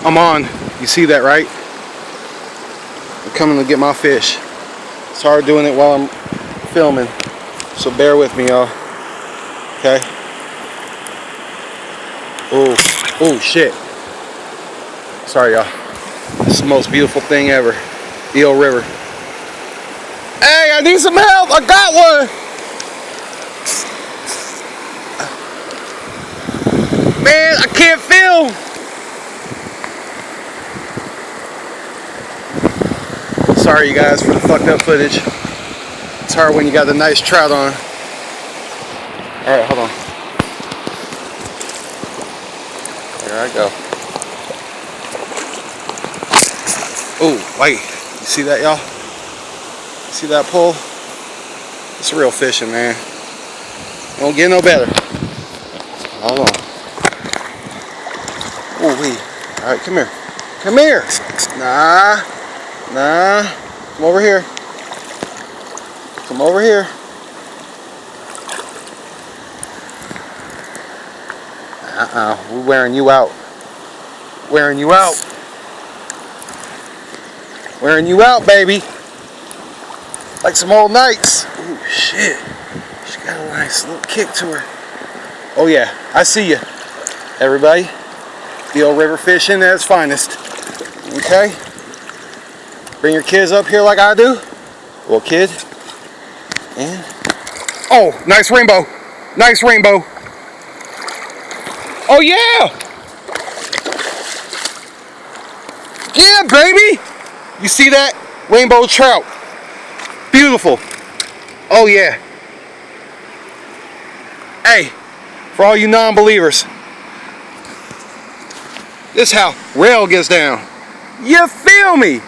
I'm on. You see that, right? I'm coming to get my fish. It's hard doing it while I'm filming, so bear with me, y'all. Okay? Oh shit. Sorry, y'all. This is the most beautiful thing ever. Eel River. Hey, I need some help. I got one. Man, I can't film. Sorry, you guys, for the fucked up footage. It's hard when you got the nice trout on. Alright, hold on. Here I go. Oh, wait. You see that, y'all? See that pull? It's real fishing, man. Don't get no better. Hold on. Oh, wait. Alright, come here. Come here. Nah. Come over here. Come over here. We're wearing you out. Wearing you out. Wearing you out, baby. Like some old nights. Oh, shit. She got a nice little kick to her. Oh, yeah. I see you, everybody. Eel River fishing at its finest. Okay? Bring your kids up here like I do. Little kid. And... oh, nice rainbow. Nice rainbow. Oh, yeah. Yeah, baby. You see that? Rainbow trout. Beautiful. Oh, yeah. Hey, for all you non-believers, this is how Rail gets down. You feel me?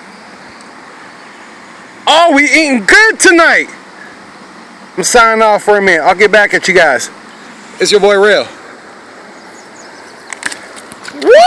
Oh, we eating good tonight. I'm signing off for a minute. I'll get back at you guys. It's your boy Rail. Woo!